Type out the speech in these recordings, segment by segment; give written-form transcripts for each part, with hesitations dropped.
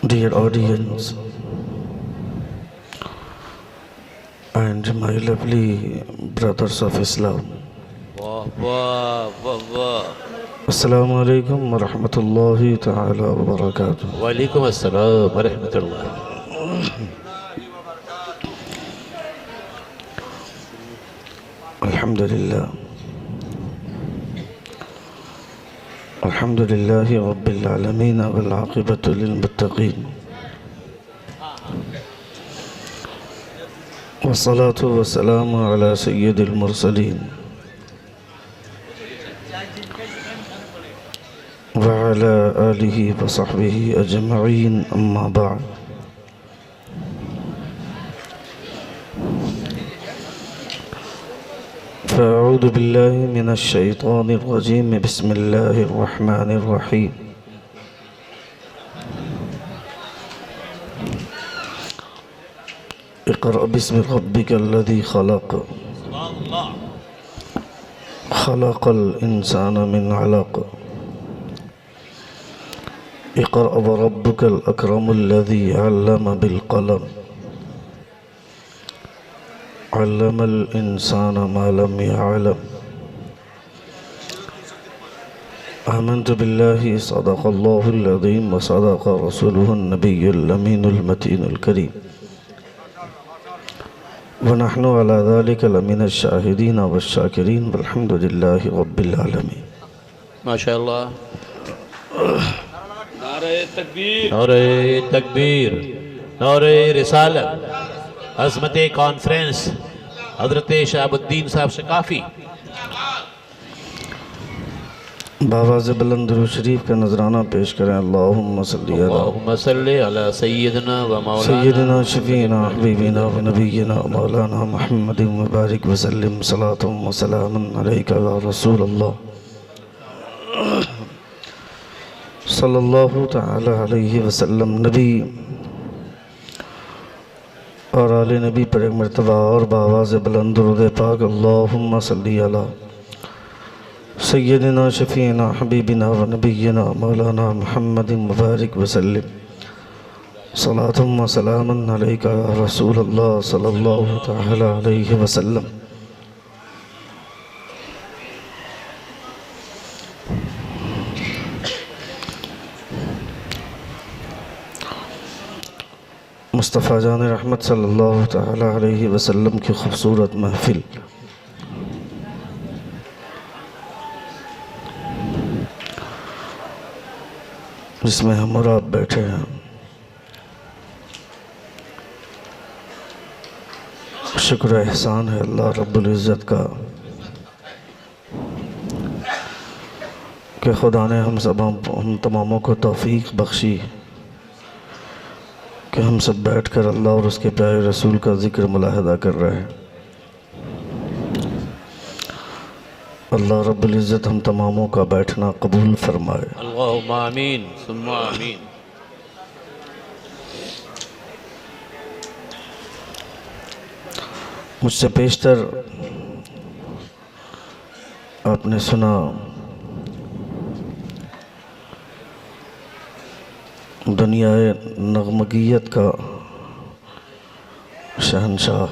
Dear audience and my lovely brothers of Islam, Assalamu alaikum wa rahmatullahi ta'ala wa barakatuh. وعلیکم السلام ورحمۃ اللہ. الحمد لله رب العالمين والعاقبة للمتقين والصلاة والسلام على سيد المرسلين وعلى آله وصحبه أجمعين أما بعد. فأعوذ بالله من الشيطان الرجيم. بسم الله الرحمن الرحيم. اقرأ باسم ربك الذي خلق خلق الإنسان من علق اقرأ وربك الأكرم الذي علم بالقلم علم الإنسان ما لم يعلم. آمنت بالله صدق الله العظيم وصدق رسوله النبي الأمين المتين الكريم ونحن على ذلك لمن الشاهدين والشاكرين والحمد لله رب العالمين. ماشاءاللہ. نعرہ تکبیر، نعرہ تکبیر، نعرہ رسالت. عظمت کانفرنس حضرت شہاب الدین صاحب ثقافی. بآواز بلند درود شریف کا نذرانہ پیش کریں. اللہم صلی اللہم صلی علی سیدنا و مولانا سیدنا شفینا حبیبنا و نبینا مولانا محمد مبارک وسلم. صلاة و سلام علیکہ یا رسول اللہ صلی اللہ تعالی علیہ وسلم. نبی اور آل نبی پر ایک مرتبہ اور بآواز بلند درود پاک. اللہم صلی علی سیدنا شفینا حبیبنا و نبینا مولانا محمد مبارک وسلم. صلاة و سلام علیکہ یا رسول اللہ صلی اللہ تعالی علیہ وسلم. مصطفیٰ جان رحمت صلی اللہ تعالی علیہ وسلم کی خوبصورت محفل جس میں ہم اور آپ بیٹھے ہیں، شکر احسان ہے اللہ رب العزت کا کہ خدا نے ہم تماموں کو توفیق بخشی کہ ہم سب بیٹھ کر اللہ اور اس کے پیارے رسول کا ذکر ملاحظہ کر رہے ہیں. اللہ رب العزت ہم تماموں کا بیٹھنا قبول فرمائے. اللہم آمین ثم آمین. مجھ سے پیشتر آپ نے سنا دنیا نغمگیت کا شہنشاہ،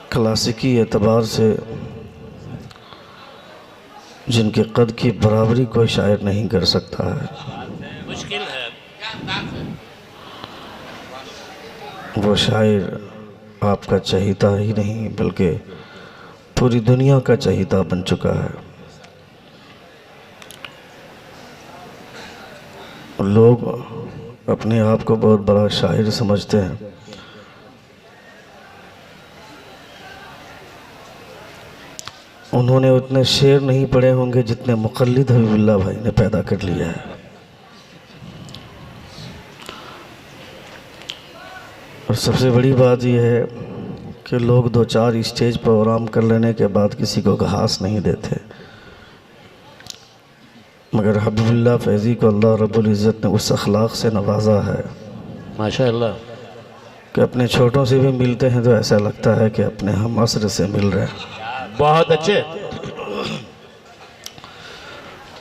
کلاسیکی اعتبار سے جن کے قد کی برابری کوئی شاعر نہیں کر سکتا ہے، مشکل ہے. وہ شاعر آپ کا چہیتا ہی نہیں بلکہ پوری دنیا کا چہیتا بن چکا ہے. لوگ اپنے آپ کو بہت بڑا شاعر سمجھتے ہیں، انہوں نے اتنے شعر نہیں پڑھے ہوں گے جتنے مقلد حبیب اللہ بھائی نے پیدا کر لیا ہے. اور سب سے بڑی بات یہ ہے کہ لوگ دو چار اسٹیج پروگرام کر لینے کے بعد کسی کو گھاس نہیں دیتے، مگر حبیب اللہ فیضی کو اللہ رب العزت نے اس اخلاق سے نوازا ہے ماشاءاللہ کہ اپنے چھوٹوں سے بھی ملتے ہیں تو ایسا لگتا ہے کہ اپنے ہم عصر سے مل رہے ہیں. بہت اچھے.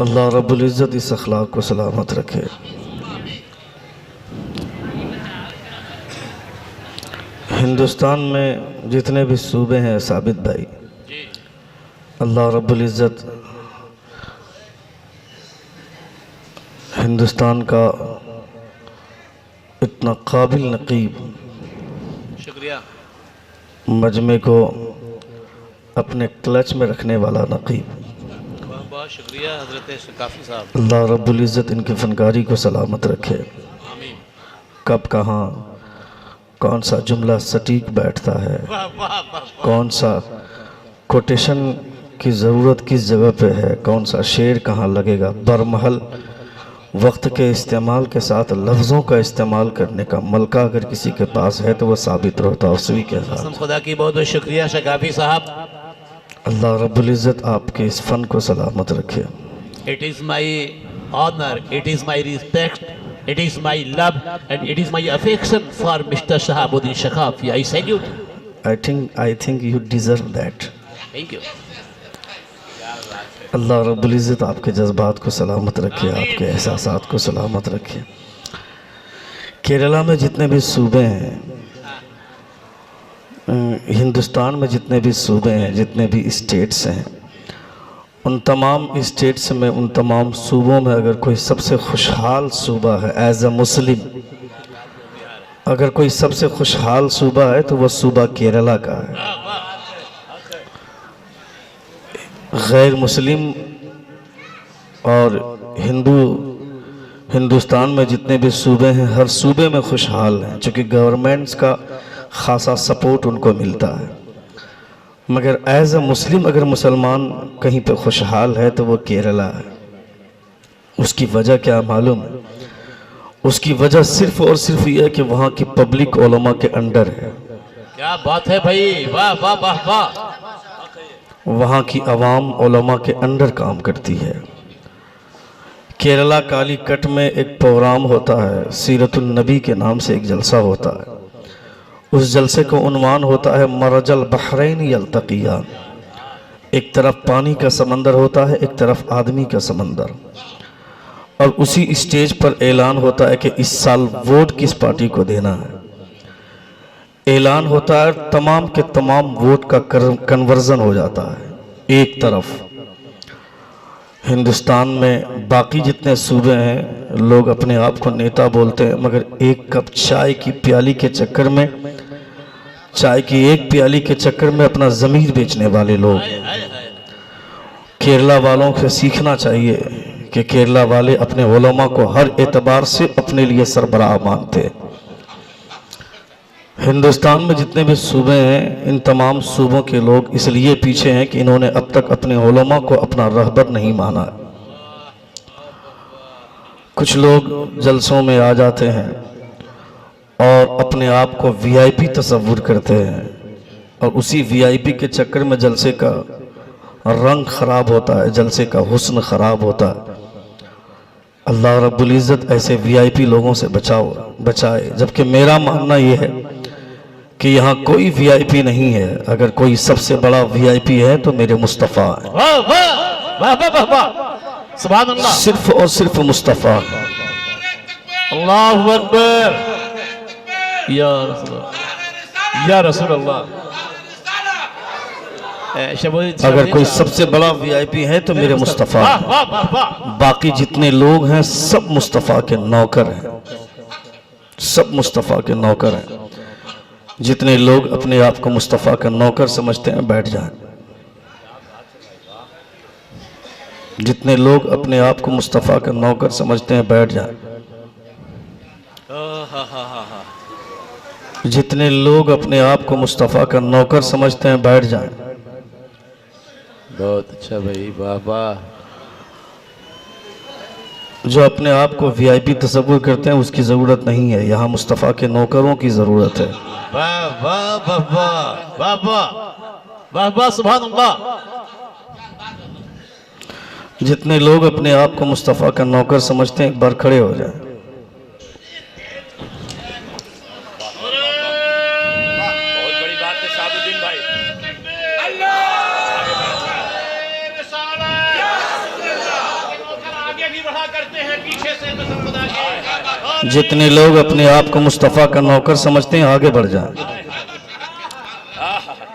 اللہ رب العزت اس اخلاق کو سلامت رکھے۔ ہندوستان میں جتنے بھی صوبے ہیں ثابت بھائی، اللہ رب العزت ہندوستان کا اتنا قابل نقیب شکریہ، مجمع کو اپنے کلچ میں رکھنے والا نقیب، بہت بہت شکریہ حضرت ثقافی صاحب، اللہ رب العزت ان کی فنکاری کو سلامت رکھے۔ آمین۔ کب کہاں کون سا جملہ سٹیک بیٹھتا ہے، واہ واہ واہ، کون سا کوٹیشن کی ضرورت کس جگہ پہ ہے، کون سا شعر کہاں لگے گا، برمحل وقت کے استعمال کے ساتھ لفظوں کا استعمال کرنے کا ملکہ اگر کسی کے پاس ہے تو وہ ثابت رہتا اسی کے قسم ساتھ۔ خدا کی بہت بہت شکریہ ثقافی صاحب۔ اللہ رب العزت آپ کے اس فن کو سلامت رکھے۔ It is my honor, it is my respect, it is my love and it is my affection for Mr. Shahabuddin Shakafi. I salute you. I think you deserve that۔ Thank you. اللہ رب العزت آپ کے جذبات کو سلامت رکھے، آپ کے احساسات کو سلامت رکھے۔ کیرلا میں جتنے بھی صوبے ہیں، ہندوستان میں جتنے بھی صوبے ہیں، جتنے بھی اسٹیٹس ہیں، ان تمام اسٹیٹس میں، ان تمام صوبوں میں اگر کوئی سب سے خوشحال صوبہ ہے ایز اے مسلم، اگر کوئی سب سے خوشحال صوبہ ہے تو وہ صوبہ کیرلا کا ہے۔ غیر مسلم اور ہندوستان میں جتنے بھی صوبے ہیں، ہر صوبے میں خوشحال ہیں، چونکہ گورنمنٹس کا خاصا سپورٹ ان کو ملتا ہے۔ مگر ایز اے مسلم اگر مسلمان کہیں پہ خوشحال ہے تو وہ کیرلا ہے۔ اس کی وجہ کیا معلوم ہے؟ اس کی وجہ صرف اور صرف یہ ہے کہ وہاں کی پبلک علماء کے انڈر ہے، کیا بات ہے بھائی، واہ واہ واہ واہ۔ وہاں کی عوام علماء کے انڈر کام کرتی ہے۔ کیرلا کالی کٹ میں ایک پروگرام ہوتا ہے، سیرت النبی کے نام سے ایک جلسہ ہوتا ہے۔ اس جلسے کو عنوان ہوتا ہے مرج البحرین یلتقیان۔ ایک طرف پانی کا سمندر ہوتا ہے، ایک طرف آدمی کا سمندر، اور اسی اسٹیج پر اعلان ہوتا ہے کہ اس سال ووٹ کس پارٹی کو دینا ہے۔ اعلان ہوتا ہے، تمام کے تمام ووٹ کا کنورژن ہو جاتا ہے۔ ایک طرف ہندوستان میں باقی جتنے صوبے ہیں، لوگ اپنے آپ کو نیتا بولتے ہیں، مگر ایک کپ چائے کی پیالی کے چکر میں، چائے کی ایک پیالی کے چکر میں اپنا ضمیر بیچنے والے لوگ۔ کیرلا والوں سے سیکھنا چاہیے کہ کیرلا والے اپنے علماء کو ہر اعتبار سے اپنے لیے سربراہ مانتے ہیں۔ ہندوستان میں جتنے بھی صوبے ہیں، ان تمام صوبوں کے لوگ اس لیے پیچھے ہیں کہ انہوں نے اب تک اپنے علماء کو اپنا رہبر نہیں مانا۔ کچھ لوگ جلسوں میں آ جاتے ہیں اور اپنے آپ کو وی آئی پی تصور کرتے ہیں، اور اسی وی آئی پی کے چکر میں جلسے کا رنگ خراب ہوتا ہے، جلسے کا حسن خراب ہوتا ہے۔ اللہ رب العزت ایسے وی آئی پی لوگوں سے بچائے، جبکہ میرا ماننا یہ ہے کہ یہاں کوئی وی آئی پی نہیں ہے۔ اگر کوئی سب سے بڑا وی آئی پی ہے تو میرے مصطفیٰ ہیں، واہ واہ واہ واہ واہ، سبحان اللہ، صرف اور صرف مصطفیٰ۔ اللہ اکبر، یا رسول اللہ، یا رسول اللہ۔ اگر کوئی سب سے بڑا وی آئی پی ہے تو میرے مصطفیٰ ہیں۔ واہ واہ واہ، باقی جتنے لوگ ہیں سب مصطفیٰ کے نوکر ہیں، سب مصطفیٰ کے نوکر ہیں۔ جتنے لوگ اپنے آپ کو مصطفیٰ کا نوکر سمجھتے ہیں بیٹھ جائیں۔ جتنے لوگ اپنے آپ کو مصطفیٰ کا نوکر سمجھتے ہیں بیٹھ جائیں۔ جتنے لوگ اپنے آپ کو مصطفیٰ کا نوکر سمجھتے ہیں بیٹھ جائیں۔ بہت اچھا بھائی، واہ واہ۔ جو اپنے آپ کو وی آئی پی تصور کرتے ہیں اس کی ضرورت نہیں ہے، یہاں مصطفیٰ کے نوکروں کی ضرورت ہے۔ واہ واہ واہ واہ واہ واہ واہ واہ، سبحان اللہ۔ جتنے لوگ اپنے آپ کو مصطفیٰ کا نوکر سمجھتے ہیں ایک بار کھڑے ہو جائیں۔ بہت بڑی بات ہے شہاب الدین بھائی۔ پڑھا کرتے ہیں پیچھے سے قسم خدا کی. جتنے لوگ اپنے آپ کو مصطفیٰ کا نوکر سمجھتے ہیں آگے بڑھ جائیں،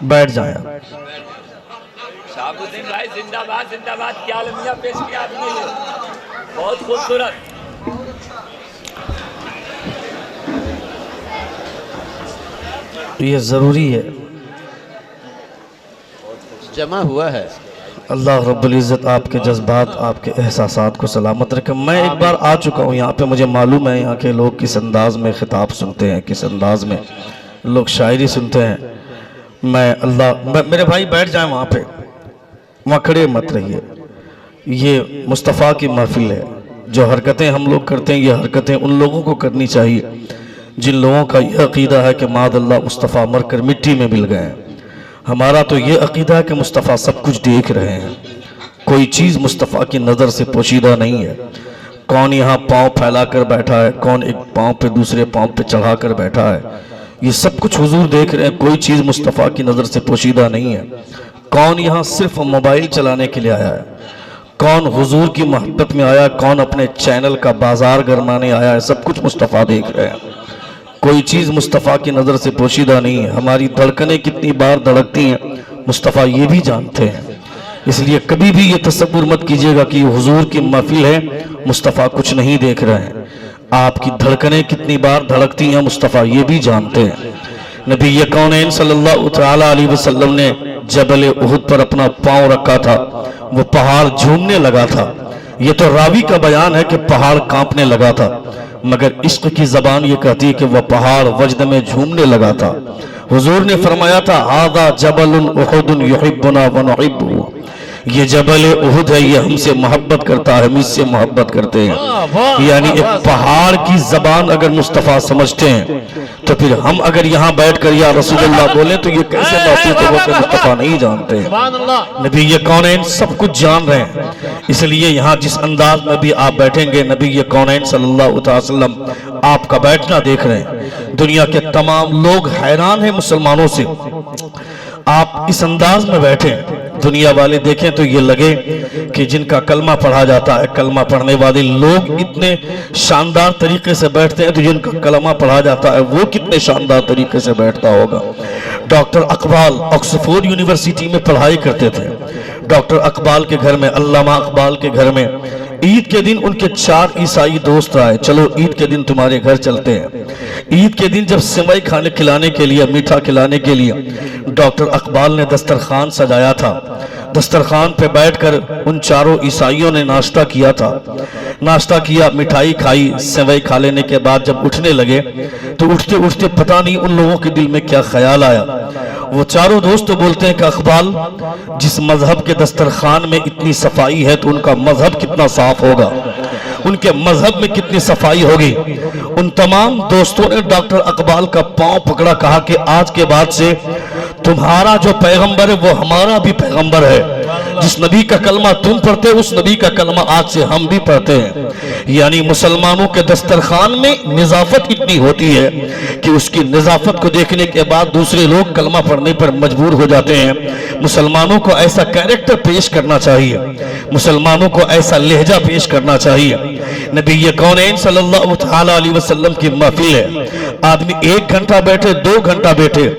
بیٹھ جائیں. شہاب الدین بھائی زندہ باد، زندہ باد. کیا المیہ پیش کیا آپ نے، یہ بہت خوبصورت. یہ ضروری ہے. جمع ہوا ہے. اللہ رب العزت آپ کے جذبات، آپ کے احساسات کو سلامت رکھے. میں ایک بار آ چکا ہوں یہاں پہ، مجھے معلوم ہے یہاں کے لوگ کس انداز میں خطاب سنتے ہیں، کس انداز میں لوگ شاعری سنتے ہیں. میرے بھائی بیٹھ جائیں وہاں پہ، وہاں کھڑے مت رہیے. یہ مصطفیٰ کی محفل ہے. جو حرکتیں ہم لوگ کرتے ہیں یہ حرکتیں ان لوگوں کو کرنی چاہیے جن لوگوں کا یہ عقیدہ ہے کہ معاذ اللہ مصطفیٰ مر کر مٹی میں مل گئے ہیں. ہمارا تو یہ عقیدہ ہے کہ مصطفیٰ سب کچھ دیکھ رہے ہیں. کوئی چیز مصطفیٰ کی نظر سے پوشیدہ نہیں ہے. کون یہاں پاؤں پھیلا کر بیٹھا ہے، کون ایک پاؤں پہ دوسرے پاؤں پہ چڑھا کر بیٹھا ہے، یہ سب کچھ حضور دیکھ رہے ہیں. کوئی چیز مصطفیٰ کی نظر سے پوشیدہ نہیں ہے. کون یہاں صرف موبائل چلانے کے لیے آیا ہے، کون حضور کی محبت میں آیا ہے، کون اپنے چینل کا بازار گرمانے آیا ہے، سب کچھ مصطفیٰ دیکھ رہے ہیں. کوئی چیز مصطفیٰ کی نظر سے پوشیدہ نہیں ہے. ہماری دھڑکنیں کتنی بار دھڑکتی ہیں مصطفیٰ یہ بھی جانتے ہیں. اس لیے کبھی بھی یہ تصور مت کیجیے گا کہ یہ حضور کی محفل ہے مصطفیٰ کچھ نہیں دیکھ رہے ہیں. آپ کی دھڑکنیں کتنی بار دھڑکتی ہیں مصطفیٰ یہ بھی جانتے ہیں. نبی کونین صلی اللہ تعالیٰ علیہ وسلم نے جبل احد پر اپنا پاؤں رکھا تھا، وہ پہاڑ جھومنے لگا تھا. یہ تو راوی کا بیان ہے کہ پہاڑ کانپنے لگا تھا، مگر عشق کی زبان یہ کہتی ہے کہ وہ پہاڑ وجد میں جھومنے لگا تھا. حضور نے فرمایا تھا ھذا جبل احد یحبنا ونحبہ، یہ جبل احد ہے، یہ ہم سے محبت کرتا ہے، ہم اس سے محبت کرتے ہیں. یعنی ایک پہاڑ کی زبان اگر مصطفیٰ سمجھتے ہیں تو پھر ہم اگر یہاں بیٹھ کر یا رسول اللہ بولیں تو یہ کیسے محسوس ہوگا کہ مصطفیٰ نہیں جانتے ہیں. نبی کونین سب کچھ جان رہے ہیں. اس لیے یہاں جس انداز میں بھی آپ بیٹھیں گے نبی کونین صلی اللہ علیہ وسلم آپ کا بیٹھنا دیکھ رہے ہیں. دنیا کے تمام لوگ حیران ہیں مسلمانوں سے. آپ اس انداز میں بیٹھیں، دنیا والے دیکھیں تو یہ لگے کہ جن کا کلمہ پڑھا جاتا ہے، کلمہ پڑھنے والے لوگ اتنے شاندار طریقے سے بیٹھتے ہیں تو جن کا کلمہ پڑھا جاتا ہے وہ کتنے شاندار طریقے سے بیٹھتا ہوگا. ڈاکٹر اقبال آکسفورڈ یونیورسٹی میں پڑھائی کرتے تھے. ڈاکٹر اقبال کے گھر میں، علامہ اقبال کے گھر میں عید کے دن ان کے 4 عیسائی دوست آئے. چلو عید کے دن تمہارے گھر چلتے ہیں. عید کے دن جب سیوئی کھانے کھلانے کے لیے، میٹھا کھلانے کے لیے ڈاکٹر اقبال نے دسترخوان سجایا تھا. دسترخوان پہ بیٹھ کر ان 4 عیسائیوں نے ناشتہ کیا تھا. ناشتہ کیا، مٹھائی کھائی. سیوئی کھا لینے کے بعد جب اٹھنے لگے تو اٹھتے اٹھتے پتہ نہیں ان لوگوں کے دل میں کیا خیال آیا. وہ 4 دوست تو بولتے ہیں کہ اقبال جس مذہب کے دسترخوان میں اتنی صفائی ہے تو ان کا مذہب کتنا صاف ہوگا، ان کے مذہب میں کتنی صفائی ہوگی. ان تمام دوستوں نے ڈاکٹر اقبال کا پاؤں پکڑا، کہا کہ آج کے بعد سے تمہارا جو پیغمبر ہے وہ ہمارا بھی پیغمبر ہے. جس نبی کا کلمہ تم پڑھتے اس نبی کا کلمہ آج سے ہم بھی پڑھتے ہیں. یعنی مسلمانوں کے دسترخوان میں نظافت اتنی ہوتی ہے کہ اس کی نظافت کو دیکھنے کے بعد دوسرے لوگ کلمہ پڑھنے پر مجبور ہو جاتے ہیں. مسلمانوں کو ایسا کیریکٹر پیش کرنا چاہیے، مسلمانوں کو ایسا لہجہ پیش کرنا چاہیے. نبی کونین صلی اللہ تعالیٰ علیہ وسلم کی محفل ہے. آدمی 1 گھنٹہ بیٹھے، 2 گھنٹہ بیٹھے،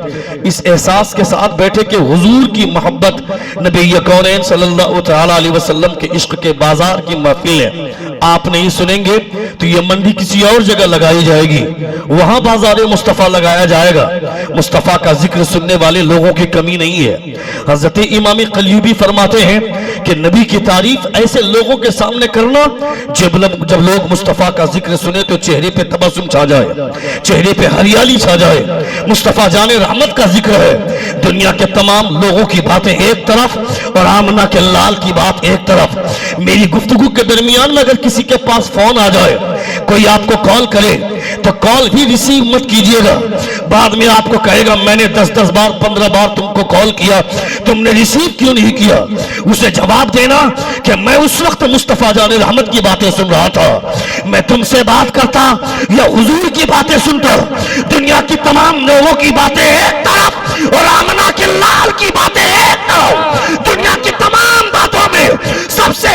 اس احساس کے ساتھ بیٹھے کہ حضور کی محبت، نبی کونین صلی اللہ تعالیٰ علیہ وسلم کے عشق کے بازار کی محفل ہے. آپ نہیں سنیں گے تو یہ منڈی کسی اور جگہ لگائی جائے گی، وہاں بازار مصطفیٰ لگایا جائے گا. مصطفیٰ کا ذکر سننے والے لوگوں کی کمی نہیں ہے. حضرت امام قلیوبی فرماتے ہیں کہ نبی کی تعریف ایسے لوگوں کے سامنے کرنا جب لوگ مصطفیٰ کا ذکر سنے تو چہرے پہ تبسم چھا جائے، چہرے پہ ہریالی چھا جائے. مصطفیٰ جان رحمت کا ذکر ہے. دنیا کے تمام لوگوں کی باتیں ایک طرف اور آمنہ کے لال کی بات ایک طرف. میری گفتگو کے درمیان میں اگر کسی کے پاس فون آ جائے، کوئی آپ کو کال کرے تو کال بھی ریسیو مت کیجئے گا. بعد میں آپ کو کہے گا میں نے 10 بار 15 بار تم کو کال کیا، تم نے ریسیو کیوں نہیں کیا. اسے جواب دینا کہ میں اس وقت مصطفیٰ جان رحمت کی باتیں سن رہا تھا. میں تم سے بات کرتا یا حضور کی باتیں سنتا. دنیا کی تمام لوگوں کی باتیں ایک طرف اور آمنہ کے لال کی باتیں ایک طرف. دنیا کی تمام باتوں میں سب سے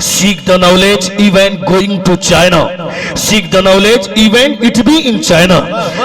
seek the knowledge even going to China, seek the knowledge even it be in China।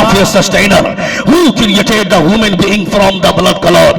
of your sustainer who created the human being from the blood clot।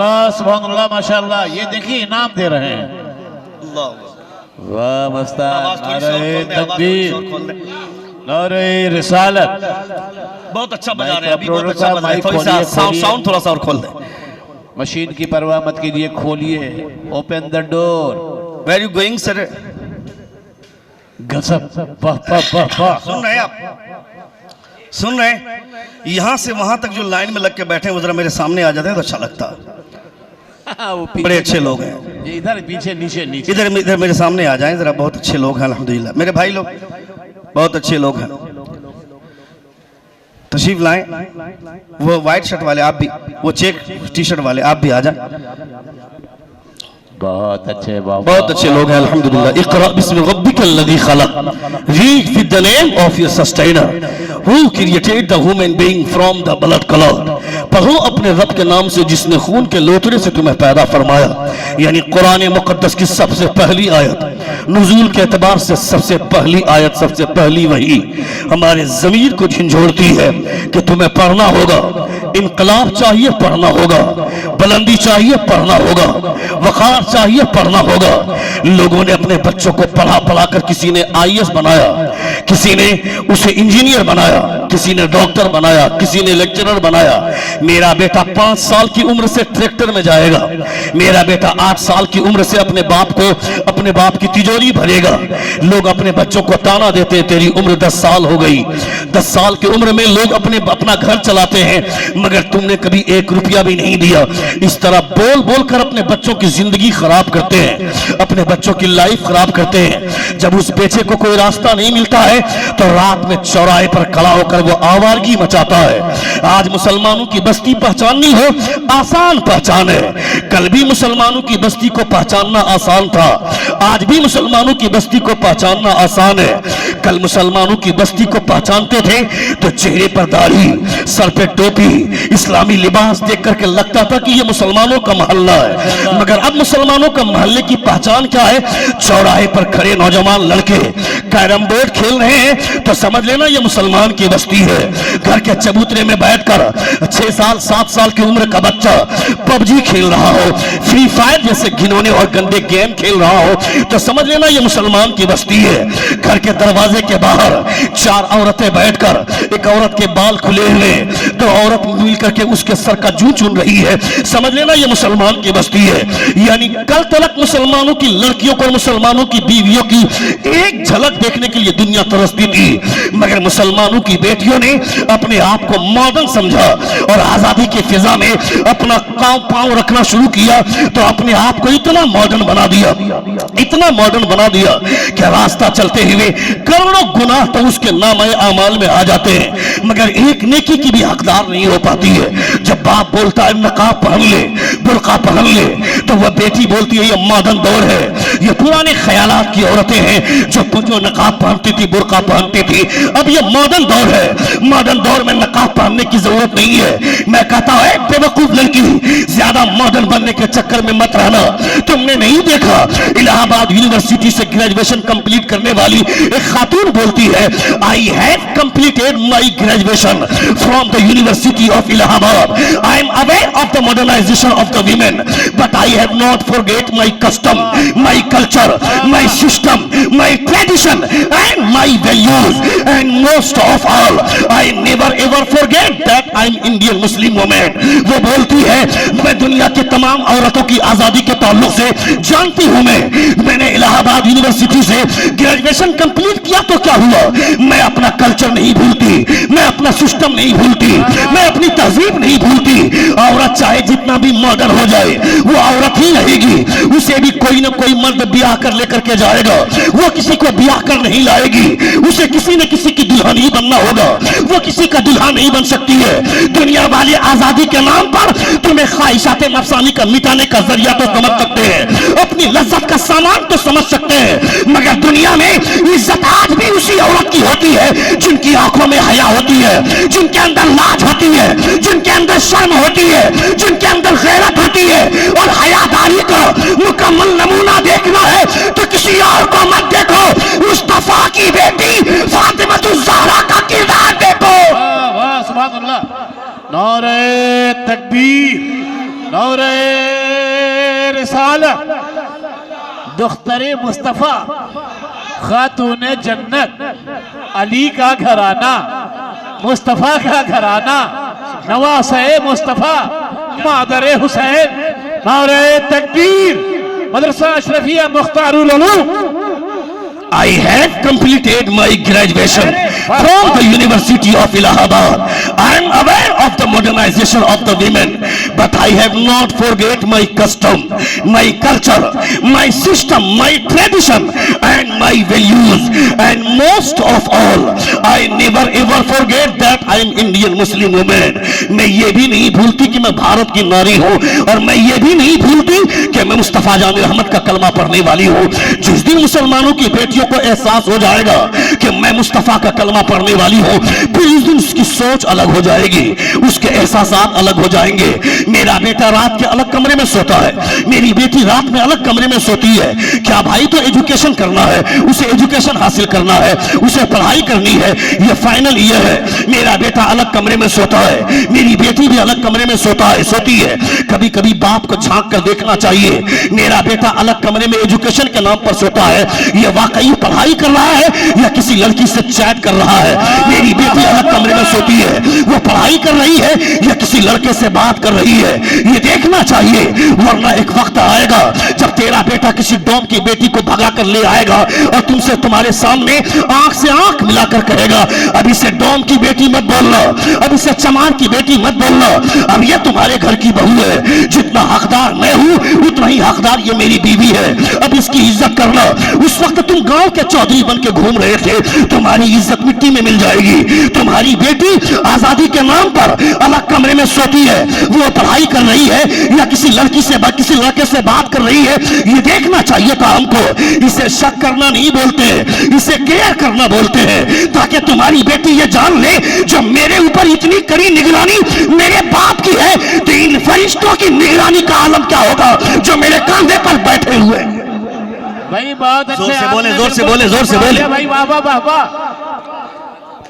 اللہ ماشاءاللہ. یہ دیکھیے انعام دے رہے ہیں. واہ مستان. نعرہ تکبیر, نعرہ رسالت. بہت اچھا بجا رہے ہیں ابھی, بہت اچھا بجا رہے ہیں. ساؤنڈ تھوڑا سا اور کھول دیں. مشین کی پرواہ مت کیجئے, کھولیے. Open the door. Where you going sir? گزب. واہ واہ واہ واہ. سن رہے ہیں آپ؟ سن رہے ہیں؟ یہاں سے وہاں تک جو لائن میں لگ کے بیٹھے ہیں وہ ذرا میرے سامنے آ جاتے ہیں تو اچھا لگتا. بڑے اچھے لوگ ہیں. ادھر پیچھے نیچے نیچے. ادھر میرے سامنے آ جائیں ذرا. بہت اچھے لوگ ہیں الحمدللہ. میرے بھائی لوگ بہت اچھے لوگ ہیں. تشریف لائیں. وہ وائٹ شرٹ والے آپ بھی, وہ چیک ٹی شرٹ والے آپ بھی آ جائیں. بہت اچھے بابا, بہت اچھے لوگ ہیں الحمدللہ. اقرأ بسم ربک الذی خلق. Read with the name of your sustainer who created the human being from the blood clot. پڑھو اپنے رب کے نام سے جس نے خون کے لوتڑے سے تمہیں پیدا فرمایا. یعنی قرآن مقدس کی سب سے پہلی آیت, نزول کے اعتبار سے سب سے پہلی آیت, سب سے پہلی وحی ہمارے ضمیر کو جھنجھوڑتی ہے کہ تمہیں پڑھنا ہوگا. انقلاب چاہیے پڑھنا ہوگا, بلندی چاہیے پڑھنا ہوگا, وقار چاہیے پڑھنا ہوگا. لوگوں نے اپنے بچوں کو پڑھا پڑھا کر کسی نے IAS بنایا, کسی نے اسے انجینئر بنایا, کسی نے ڈاکٹر بنایا, کسی نے لیکچرر بنایا. میرا بیٹا 5 سال کی عمر سے ٹریکٹر میں جائے گا, میرا بیٹا 8 سال کی عمر سے اپنے باپ کی تجوری بھرے گا. لوگ اپنے بچوں کو تانا دیتے ہیں تیری عمر 10 سال ہو گئی. 10 سال کی عمر میں لوگ اپنا گھر چلاتے ہیں مگر تم نے کبھی 1 روپیہ بھی نہیں دیا. اس طرح بول بول کر اپنے بچوں کی زندگی خراب کرتے ہیں, اپنے بچوں کی لائف خراب کرتے ہیں. جب اس بیچے کو کوئی راستہ نہیں ملتا ہے تو رات میں چوراہے پر کھڑا ہو کر وہ آوارگی مچاتا ہے. آج مسلمانوں کی بستی پہچاننی ہو آسان پہچان ہے. کل بھی مسلمانوں کی بستی کو پہچاننا آسان تھا, آج بھی مسلمانوں کی بستی کو پہچاننا آسان ہے. کل مسلمانوں کی بستی کو پہچانتے تھے تو چہرے پر داڑھی, سر پہ ٹوپی, اسلامی لباس دیکھ کر کے لگتا تھا کہ یہ مسلمانوں کا محلہ ہے. مگر اب مسلمانوں کا محلے کی پہچان کیا ہے؟ چوراہے پر کھڑے نوجوان لڑکے کیرم بورڈ کھیل رہے ہیں تو سمجھ لینا یہ مسلمان کی بستی ہے. گھر کے چبوترے میں بیٹھ کر 6 سال 7 سال کی عمر کا بچہ PUBG کھیل رہا ہو, فری فائر جیسے گھنونے اور گندے گیم کھیل رہا ہو تو سمجھ لینا یہ مسلمان کی بستی ہے. گھر کے دروازے کے باہر 4 عورتیں بیٹھ کر, ایک عورت کے بال کھلے ہوئے تو عورت مل کر کے اس کے سر کا جو چن رہی ہے, سمجھ لینا یہ مسلمان کی بستی ہے. یعنی کل تلک مسلمانوں کی لڑکیوں کو, مسلمانوں کی بیویوں کی ایک جھلک دیکھنے کے لیے دنیا ترستی تھی, مگر مسلمانوں کی بیٹیوں نے اپنے آپ کو ماڈرن سمجھا اور آزادی کی فضا میں اپنا پاؤں رکھنا شروع کیا تو اپنے آپ کو اتنا ماڈرن بنا دیا, اتنا ماڈرن بنا دیا کہ راستہ چلتے ہوئے کروڑوں گناہ تو اس کے نامۂ اعمال میں آ جاتے ہیں مگر ایک نیکی کی بھی حقدار نہیں ہو پاتی ہے. جب باپ بولتا ہے نقاب پہن لے, برقع پہن لے, تو وہ بیٹی بولتی ہے یہ ماڈرن دور ہے, یہ پرانے خیالات کی عورتیں ہیں جو نقاب پہنتی تھی, برقع پہنتی تھی. اب یہ ماڈرن دور ہے, ماڈرن دور میں نقاب پہننے کی ضرورت نہیں ہے. میں کہتا ہوں بے وقوف لڑکی, زیادہ ماڈرن بننے کے چکر میں مت رہنا. تم نے نہیں دیکھا الہ آباد یونیورسٹی سے گریجویشن کمپلیٹ کرنے والی ایک خاتون بولتی ہے I have completed my graduation from the University of Allahabad. I am aware of the modernization of the women, but I have not forget my custom, my culture, my system, my tradition and my values. And most of all, I never ever forget that I am Indian Muslim woman. وہ بولتی ہے میں دنیا کے تمام عورتوں کی آزادی کے تعلق سے جانتی ہوں. میں نے الہ آباد یونیورسٹی سے گریجویشن کمپلیٹ کیا تو کیا ہوا, میں اپنا کلچر نہیں بھولتی, میں اپنا سسٹم نہیں بھولتی, میں اپنی تہذیب نہیں بھولتی. عورت چاہے جتنا بھی ماڈرن ہو جائے وہ عورت ہی رہے گی, اسے بھی کوئی نہ کوئی مرد بیاہ کر لے کر کے جائے گا. وہ کسی کو بیاہ کر نہیں لائے گی, اسے کسی نہ کسی کی دلہن ہی بننا ہوگا, وہ کسی کا دلہا نہیں بن سکتی ہے. دنیا والے آزادی کے نام پر تمہیں خواہشات نفسانی کا مٹانے کا ذریعہ تو سمجھ سکتے ہیں, اپنی لذت کا سامان تو سمجھ سکتے ہیں, مگر دنیا میں عزت آج بھی اسی عورت کی ہوتی ہے جن کی آنکھوں میں حیا ہوتی ہے, جن کے اندر لاج ہوتی ہے, جن کے اندر شرم ہوتی ہے, جن کے اندر غیرت ہوتی ہے. اور حیاداری کا مکمل نمونہ دیکھنا ہے تو کسی اور کو مت دیکھو, مصطفیٰ کی بیٹی فاطمہ الزہرا کا کردار دیکھو. واہ واہ سبحان اللہ. نعرہ تکبیر, نور رسالت دختر مصطفیٰ خاتون جنت علی کا گھرانہ مصطفیٰ کا گھرانہ نواسہ مصطفیٰ مادر حسین نعرہ تکبیر مدرسہ اشرفیہ مختار العلوم I have completed my graduation from the University of Allahabad. I am aware of the modernization of the women, but I have not forget my custom, my culture, my system, my tradition and my values. And most of all, I never ever forget that I am Indian Muslim woman. میں یہ بھی نہیں بھولتی کہ میں بھارت کی ناری ہوں اور میں یہ بھی نہیں بھولتی کہ میں مصطفیٰ جان رحمت کا کلمہ پڑھنے والی ہوں. جس دن مسلمانوں کی بیٹیوں کو احساس ہو جائے گا کہ میں مصطفیٰ کا کلمہ پڑھنے والی ہوں, پھر اس دن اس کی سوچ الگ ہو جائے گی, اس کے احساسات الگ ہو جائیں گے. میرا بیٹا رات کے الگ کمرے میں سوتا ہے, میری بیٹی رات میں الگ کمرے میں سوتی ہے. کیا بھائی تو ایجوکیشن کرنا ہے, اسے ایجوکیشن حاصل کرنا ہے, اسے پڑھائی کرنی ہے, یہ فائنل ایئر ہے. میرا بیٹا الگ کمرے میں سوتا ہے, میری بیٹی بھی الگ کمرے میں سوتی ہے. کبھی کبھی باپ کو جھانک کر دیکھنا چاہیے. میرا بیٹا الگ کمرے میں ایجوکیشن کے نام پر سوتا ہے, یہ واقعی پڑھائی کر رہا ہے یا کسی لڑکی سے چیٹ کر رہا ہے؟ میری بیٹی الگ کمرے میں سوتی ہے, وہ پڑھائی کر رہی ہے یا کسی لڑکے سے بات کر رہی ہے؟ یہ دیکھنا چاہیے, ورنہ ایک وقت آئے گا جب تیرا بیٹا کسی ڈوم کی بیٹی کو بھگا کر لے آئے گا اور تم سے تمہارے سامنے آنکھ سے آنکھ ملا کر کہے گا ابھی سے ڈوم کی بیٹی مت بولنا, ابھی سے چمار کی بیٹی مت بولنا, اب یہ تمہارے گھر کی بہو ہے. جتنا حقدار میں ہوں اتنا ہی حقدار یہ میری بیوی ہے, اب اس کی عزت کرنا. اس وقت تم گاؤں کے چودھری بن کے گھوم رہے تھے, تمہاری عزت مٹی میں مل جائے گی. تمہاری بیٹی آزادی کے نام پر الگ کمرے میں سوتی ہے, وہ پڑھائی کر رہی ہے یا کسی لڑکی سے کسی لڑکے سے بات کر رہی ہے؟ یہ دیکھنا چاہیے تھا ہم کو. اسے شک کرنا نہیں بولتے, اسے کیئر کرنا بولتے ہیں, تاکہ تمہاری بیٹی یہ جان لے جو میرے اوپر اتنی کڑی نگرانی میرے باپ کی ہے تو ان فرشتوں کی نگرانی کا عالم کیا ہوگا جو میرے کاندھے پر بیٹھے ہوئے. بھائی بہت اچھے, زور سے بولے, زور سے بولے, زور سے بولے. بھائی واہ واہ واہ واہ.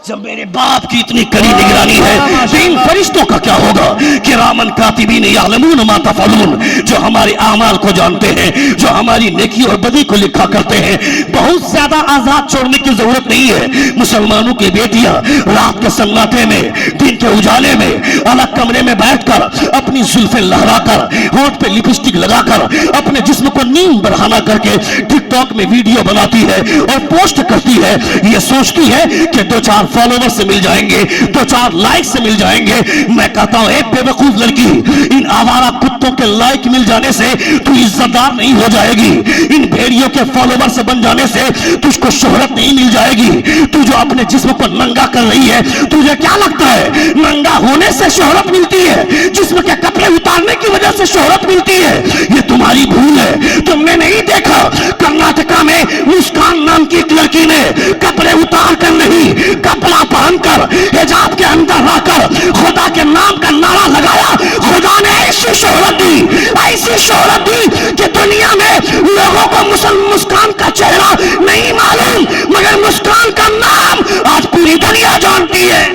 جب میرے باپ کی اتنی کڑی نگرانی ہے تو ان فرشتوں کا کیا ہوگا؟ کرامن کاتبین یعلمون ما تفعلون, جو ہمارے اعمال کو جانتے ہیں, جو ہماری نیکی اور بدی کو لکھا کرتے ہیں. بہت زیادہ آزاد چھوڑنے کی ضرورت نہیں ہے. مسلمانوں کی بیٹیاں رات کے سناٹے میں, دن کے اجالے میں الگ کمرے میں بیٹھ کر اپنی زلفیں لہرا کر, ہونٹ پہ لپسٹک لگا کر, اپنے جسم کو نیم برہانہ کر کے ٹک ٹاک میں ویڈیو بناتی ہے اور پوسٹ کرتی ہے. یہ سوچتی ہے کہ 2-4 فالوور سے مل جائیں گے, 2-4 لائک سے مل جائیں گے. میں کہتا ہوں ایک بے وقوف لڑکی, ان آوارہ کتوں کے لائک مل جانے سے تو عزت دار نہیں ہو جائے گی. ان بھیڑیوں کے فالوور سے بن جانے سے تجھ کو شہرت نہیں مل جائے گی. تو جو اپنے جسم کو ننگا کر رہی ہے, تجھے کیا لگتا ہے ننگا ہونے سے شہرت ملتی ہے؟ جسم کے کپڑے اتارنے کی وجہ سے شہرت ملتی ہے. یہ تمہاری بھول ہے. تم نے نہیں دیکھا کرناٹکا میں مسکان نام کی ایک لڑکی نے کپڑے اتار کر نہیں, کپڑا پہن کر حجاب کے اندر رہ کر خدا کے نام کا نعرہ لگایا. خدا نے ایسی شہرت دی کہ دنیا میں لوگوں کو مسکان کا چہرہ نہیں معلوم, مگر مسکان کا نام آج پوری دنیا جانتی ہے.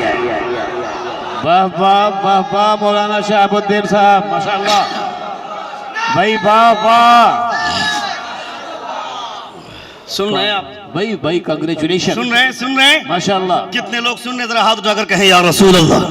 واہ واہ واہ واہ مولانا شہاب الدین صاحب, ماشاءاللہ بھائی, واہ واہ. سن رہے ہیں آپ بھائی کنگریچولیشن. سن رہے ہیں ماشاءاللہ. کتنے لوگ سننے, ذرا ہاتھ اٹھا کر کہیں یا رسول اللہ,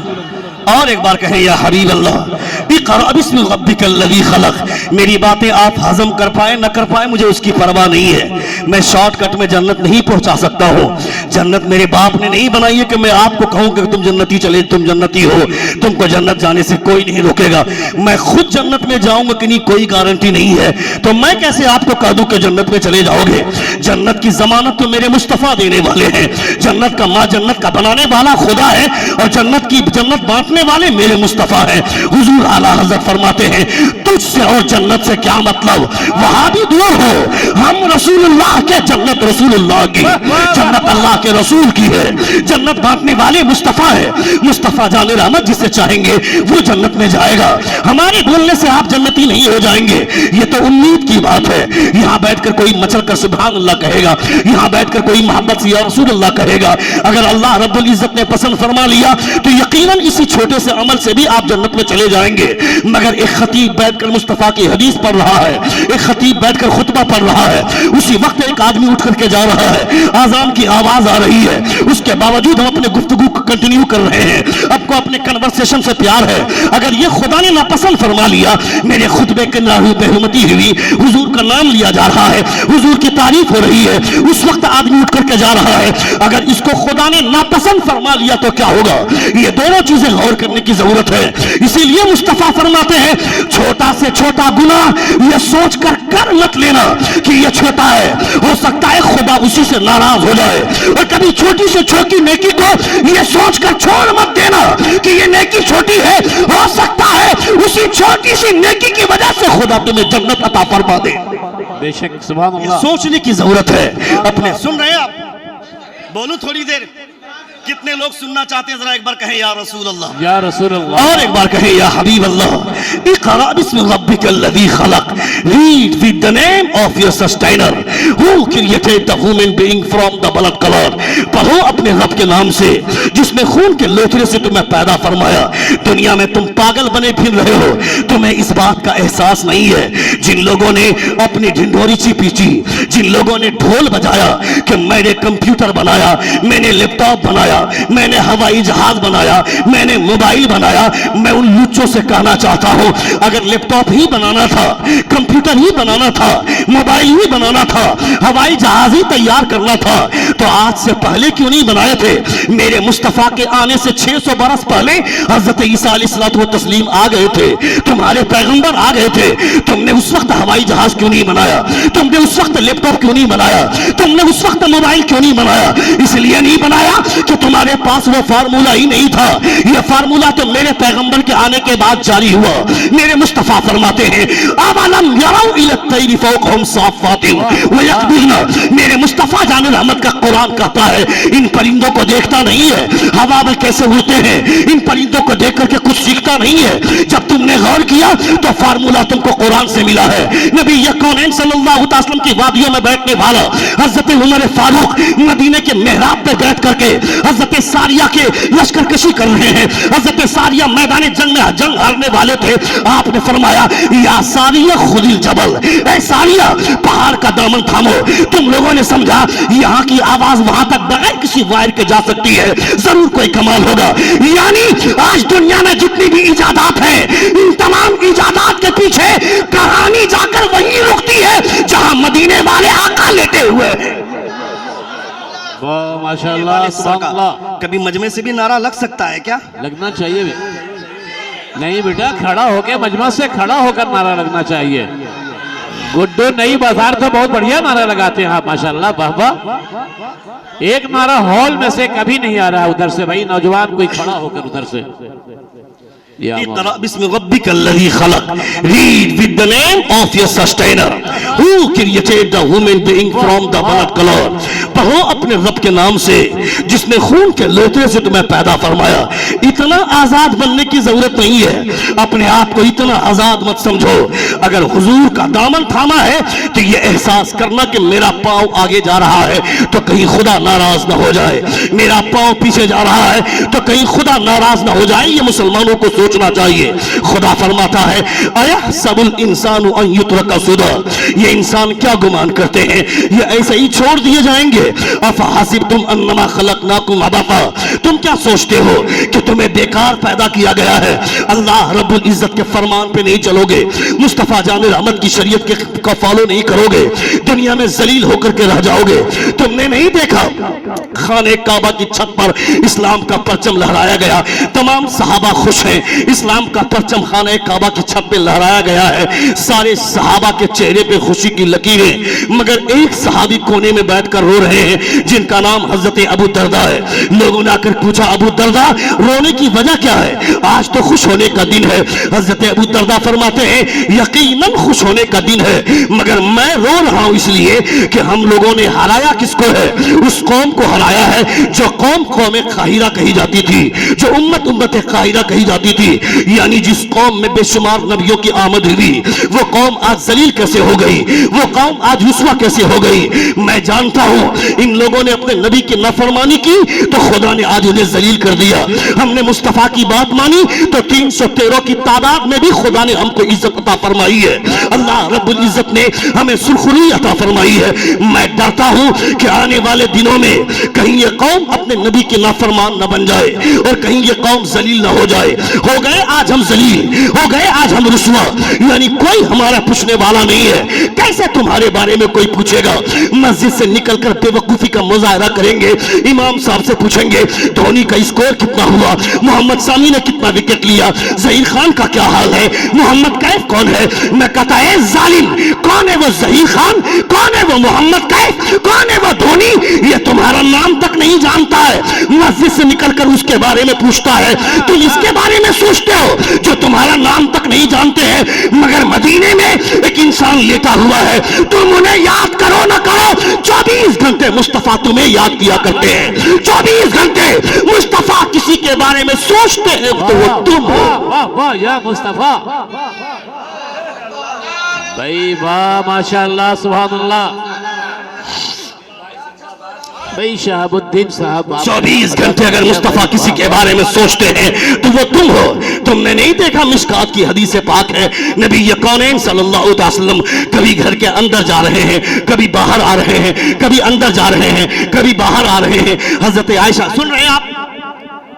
اور ایک بار کہیں یا حبیب اللہ. اقرأ بسم ربک الذی خلق. میری باتیں آپ ہضم کر پائیں نہ کر پائیں مجھے اس کی پرواہ نہیں ہے. میں شارٹ کٹ میں جنت نہیں پہنچا سکتا ہوں. جنت میرے باپ نے نہیں بنائی ہے کہ میں آپ کو کہوں کہ تم جنتی چلے, تم جنتی ہو, تم کو جنت جانے سے کوئی نہیں روکے گا. میں خود جنت میں جاؤں گا کہ نہیں کوئی گارنٹی نہیں ہے. تو میں کیسے آپ کو کہہ دوں کہ جنت میں چلے جاؤ گے؟ جنت کی ضمانت تو میرے مصطفیٰ دینے والے ہیں. جنت کا جنت کا بنانے والا خدا ہے اور جنت بانٹنے والے میرے مصطفیٰ ہیں. حضور اعلیٰ حضرت فرماتے ہیں تجھ سے اور جنت سے کیا مطلب, وہاں بھی دور ہو, ہم رسول اللہ کے, جنت رسول اللہ کی, جنت اللہ کے رسول کی ہے. جنت بانٹنے والے مصطفیٰ ہے. مصطفیٰ جان رحمت جسے چاہیں گے وہ جنت میں جائے گا. ہمارے بولنے سے آپ جنتی نہیں ہو جائیں گے, یہ تو امید کی بات ہے. یہاں بیٹھ کر کوئی مچل کر سبحان اللہ کہے گا, یہاں بیٹھ کر کوئی محبت سے یا رسول اللہ کہے گا. اگر اللہ رب العزت نے پسند فرما لیا تو یقیناً اسی چھوٹے سے عمل سے بھی آپ جنت میں چلے جائیں گے. مگر ایک خطیب بیٹھ کر مصطفیٰ کی حدیث پڑھ رہا ہے، ایک خطیب بیٹھ کر خطبہ پڑھ رہا ہے، اسی وقت ایک آدمی اٹھ کر کے جا رہا ہے، آذان کی آواز آ رہی ہے، اس کے باوجود ہم اپنے گفتگو کو کنٹینیو کر رہے ہیں، اب کو اپنے کنورسیشن سے پیار ہے۔ اگر یہ خدا نے ناپسند فرما لیا، میرے خطبے کے بے حرمتی ہوئی، حضور کا نام لیا جا رہا ہے، حضور کی تعریف ہو رہی ہے، اس وقت آدمی اٹھ کر کے جا رہا ہے، اگر اس کو خدا نے ناپسند فرما لیا تو کیا ہوگا؟ یہ دونوں چیزیں غور کرنے کی ضرورت ہے۔ اسی لیے مصطفیٰ فرماتے ہیں چھوٹا سے چھوٹا گناہ یہ سوچ کر مت لینا کہ یہ چھوٹا ہے، ہو سکتا ہے خدا اسی سے ناراض ہو جائے، اور کبھی چھوٹی سے چھوٹی نیکی کو یہ سوچ کر چھوڑ مت دینا کہ یہ نیکی چھوٹی ہے، ہو سکتا ہے اسی چھوٹی سی نیکی کی وجہ سے خدا تمہیں جنت عطا فرما دے۔ بے شک سبحان اللہ، سوچنے کی ضرورت ہے۔ اپنے سن رہے ہیں آپ؟ بولو تھوڑی دیر، کتنے لوگ سننا چاہتے ہیں؟ ذرا ایک بار کہیں یا رسول اللہ، یا رسول اللہ، اور ایک بار کہیں یا حبیب اللہ۔ اقرأ بسم ربک الذی خلق، read with the name of your sustainer who created the human being from the blood color۔ پڑھو اپنے رب کے نام سے جس نے خون کے لوتھڑے سے تمہیں پیدا فرمایا۔ دنیا میں تم پاگل بنے پھر رہے ہو، تمہیں اس بات کا احساس نہیں ہے۔ جن لوگوں نے اپنی ڈھنڈوری پیچی، جن لوگوں نے ڈھول بجایا کہ میں نے کمپیوٹر بنایا، میں نے لیپ ٹاپ بنایا، میں نے ہوائی جہاز بنایا، میں نے موبائل بنایا، میں ان لچوں سے کہنا چاہتا ہوں اگر لیپ ٹاپ ہی بنانا تھا، کمپیوٹر ہی بنانا تھا، موبائل ہی بنانا تھا، ہوائی جہاز ہی تیار کرنا تھا تو آج سے پہلے کیوں نہیں بنائے تھے؟ میرے مصطفیٰ کے آنے سے 600 برس پہلے حضرت عیسیٰ علیہ الصلوۃ والتسلیم آ گئے تھے، تمہارے پیغمبر آ گئے تھے، تم نے اس وقت ہوائی جہاز کیوں نہیں بنایا؟ تم نے اس وقت لیپ ٹاپ کیوں نہیں بنایا؟ تم نے اس وقت موبائل کیوں نہیں بنایا؟ اس لیے نہیں بنایا کہ تمہارے پاس وہ فارمولہ ہی نہیں تھا، یہ فارمولہ تو میرے پیغمبر کے آنے کے بعد جاری ہوا۔ میرے مصطفیٰ فرماتے ہیں اَوَلَمْ يَرَوْا إِلَى الطَّيْرِ فَوْقَهُمْ صَافَّاتٍ وَيَقْبِضْنَ۔ میرے مصطفیٰ جان رحمت کا قرآن کہتا ہے ان پرندوں کو دیکھتا نہیں ہے ہوا میں کیسے اڑتے ہیں، ان پرندوں کو دیکھ کر کے کچھ سیکھتا نہیں ہے۔ جب تم نے غور کیا تو فارمولہ تم کو قرآن سے ملا ہے۔ نبی کونین صلی اللہ علیہ وسلم کی وادیوں میں بیٹھنے والا حضرت عمر فاروق مدینے کے محراب پہ بیٹھ کر کے حضرت ساریہ کے لشکر کشی کر رہے ہیں، حضرت ساریہ میدان جنگ میں جنگ ہارنے والے تھے، آپ نے فرمایا یا ساریہ خذ الجبل، اے ساریہ پہاڑ کا دامن تھامو۔ تم لوگوں نے سمجھا یہاں کی آواز وہاں تک بغیر کسی وائر کے جا سکتی ہے، ضرور کوئی کمال ہوگا۔ یعنی آج دنیا میں جتنی بھی ایجادات ہیں ان تمام ایجادات کے پیچھے کہانی جا کر وہیں رکتی ہے جہاں مدینے والے آقا لیٹے ہوئے ہیں۔ ماشاء اللہ سبحان اللہ۔ کبھی مجمع سے بھی نعرہ لگ سکتا ہے کیا؟ لگنا چاہیے بھی نہیں بیٹا، کھڑا ہو کے مجمع سے کھڑا ہو کر نعرہ لگنا چاہیے۔ گڈو نئی بازار تو بہت بڑھیا نعرہ لگاتے ہیں آپ ماشاءاللہ، واہ واہ۔ ایک نعرہ ہال میں سے کبھی نہیں آ رہا ادھر سے، بھائی نوجوان کوئی کھڑا ہو کر ادھر سے۔ اقرأ بسم ربک الذی خلق، read with the name of your sustainer who created the human being from the blood color۔ پڑھو اپنے رب کے نام سے جس نے خون کے لوتھڑے سے تمہیں پیدا فرمایا۔ اتنا آزاد بننے کی ضرورت نہیں ہے، اپنے آپ کو اتنا آزاد مت سمجھو۔ اگر حضور کا دامن تھاما ہے تو یہ احساس کرنا کہ میرا پاؤں آگے جا رہا ہے تو کہیں خدا ناراض نہ ہو جائے، میرا پاؤں پیچھے جا رہا ہے تو کہیں خدا ناراض نہ ہو جائے۔ یہ مسلمانوں کو سوچنا چاہیے۔ خدا فرماتا ہے اَيَحْسَبُ الْإِنسَانُ أَن يُتْرَكَ سُدًى، یہ انسان کیا گمان کرتے ہیں یہ ایسے ہی چھوڑ دیے جائیں گے؟ أَفَحَسِبْتُمْ أَنَّمَا خَلَقْنَاكُمْ عَبَثًا، تم کیا سوچتے ہو کہ تمہیں بیکار پیدا کیا گیا ہے؟ اللہ رب العزت کے فرمان پہ نہیں چلو گے، مصطفیٰ جان رحمت کی شریعت کا فالو نہیں کرو گے، دنیا میں ذلیل ہو کر کے رہ جاؤ گے۔ تم نے نہیں دیکھا خانہ کعبہ کی چھت پر اسلام کا پرچم لہرایا گیا، تمام صحابہ خوش ہیں، اسلام کا پرچم خانہ کعبہ کی چھت پہ لہرایا گیا ہے، سارے صحابہ کے چہرے پہ خوشی کی لکیریں، مگر ایک صحابی کونے میں بیٹھ کر رو رہے ہیں جن کا نام حضرت ابو درداء ہے۔ لوگوں نے آ کر پوچھا ابو درداء رونے کی وجہ کیا ہے؟ آج تو خوش ہونے کا دن ہے۔ حضرت ابو درداء فرماتے ہیں یقیناً خوش ہونے کا دن ہے، مگر میں رو رہا ہوں اس لیے کہ ہم لوگوں نے ہرایا کس کو ہے؟ اس قوم کو ہرایا ہے جو قوم قاہرہ کہی جاتی تھی، جو امت قاہرہ کہی جاتی تھی، یعنی جس قوم میں بے شمار نبیوں کی آمد ہوئی وہ قوم آج ذلیل کیسے ہو گئی، وہ قوم آج رسوا کیسے ہو گئی۔ میں جانتا ہوں ان لوگوں نے اپنے نبی کی نافرمانی کی تو خدا نے آج آج انہیں ذلیل کر دیا. ہم نے مصطفیٰ کی بات مانی تو 313 کی تعداد میں بھی خدا نے ہم کو عزت عطا فرمائی ہے. اللہ رب العزت نے ہمیں سرخروئی عطا فرمائی ہے. میں ڈرتا ہوں کہ آنے والے دنوں میں کہیں یہ قوم اپنے نبی کے نافرمان نہ بن جائے اور کہیں یہ قوم ذلیل نہ ہو جائے. ہو گئے آج ہم ذلیل, ہو گئے آج ہم رسوا, یعنی کوئی ہمارا پوچھنے والا نہیں ہے. کیسے تمہارے بارے میں کوئی پوچھے گا؟ مسجد سے نکل کر بے وقوفی کا مظاہرہ کریں گے, امام صاحب سے پوچھیں گے دھونی کا اسکور کتنا ہوا, محمد سامی نے کتنا وکٹ لیا, ظہیر خان کا کیا حال ہے, محمد کیف کون ہے. میں کہتا ہے ظالم, کون ہے وہ ظہیر خان, کون ہے وہ محمد کیف, کون ہے وہ دھونی, یہ تمہارا نام تک نہیں جانتا ہے. مسجد سے نکل کر اس کے بارے میں پوچھتا ہے, تم اس کے بارے میں سوچتے ہو جو تمہارا نام تک نہیں جانتے ہیں. مگر مدینے میں ایک انسان لیٹا ہوا ہے, تم انہیں یاد کرو نہ کرو 24 گھنٹے مصطفیٰ تمہیں یاد کیا کرتے ہیں. 24 گھنٹے مصطفیٰ کسی کے بارے میں سوچتے ہیں تو وہ تم ہو. واہ واہ یا مصطفیٰ, بھائی واہ ماشاءاللہ سبحان اللہ. بھائی شہاب الدین صاحب 24 گھنٹے اگر مصطفیٰ کسی کے بارے میں سوچتے ہیں تو وہ تم ہو. تم نے نہیں دیکھا مشکات کی حدیث پاک ہے, نبی کونین صلی اللہ علیہ وسلم کبھی گھر کے اندر جا رہے ہیں, کبھی باہر آ رہے ہیں, کبھی اندر جا رہے ہیں, کبھی باہر آ رہے ہیں. حضرت عائشہ, سن رہے ہیں آپ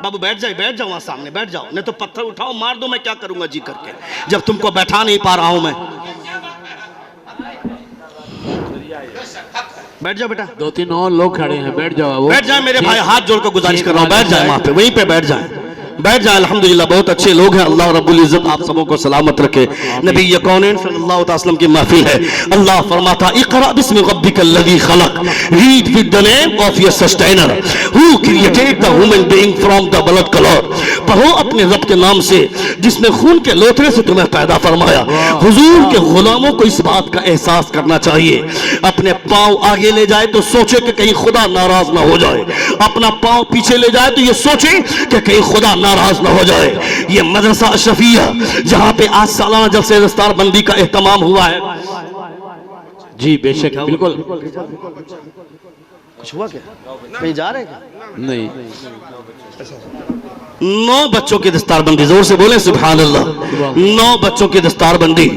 بابو, بیٹھ جاؤ وہاں سامنے بیٹھ جاؤ, نہیں تو پتھر اٹھاؤ مار دو, میں کیا کروں گا جی کر کے, جب تم کو بیٹھا نہیں پا رہا ہوں میں. بیٹھ جاؤ بیٹا, 2-3 اور لوگ کھڑے ہیں, بیٹھ جاؤ. بیٹھ جائیں میرے بھائی, ہاتھ جوڑ کر گزارش کر رہا ہوں, بیٹھ جائیں وہاں پہ, وہیں پہ بیٹھ جائیں, بیٹھ جائیں. الحمدللہ بہت اچھے لوگ ہیں, اللہ رب العزت آپ سبوں کو سلامت رکھے. نبی کونین صلی اللہ علیہ وسلم کی محفل ہے. اللہ فرماتا اقرأ بسم ربک الذی خلق, read with the name of your sustainer who created the human being from the blood clot. پڑھو اپنے رب کے نام سے جس نے خون کے لوتھڑے سے تمہیں پیدا فرمایا. حضور کے غلاموں کو اس بات کا احساس کرنا چاہیے, اپنے پاؤں آگے لے جائے تو سوچے کہ کہیں خدا ناراض نہ ہو جائے, اپنا پاؤں پیچھے لے جائے تو یہ سوچے کہ کہیں خدا ناراض نہ ہو جائے. یہ مدرسہ اشرفیہ جہاں پہ آج سالانہ جلسے دستار بندی کا اہتمام ہوا ہے. جی بے شک, بالکل کچھ ہوا کیا, کہیں جا رہے ہیں نہیں. 9 بچوں کی دستار بندی, زور سے بولیں سبحان اللہ. 9 بچوں کی دستار بندی,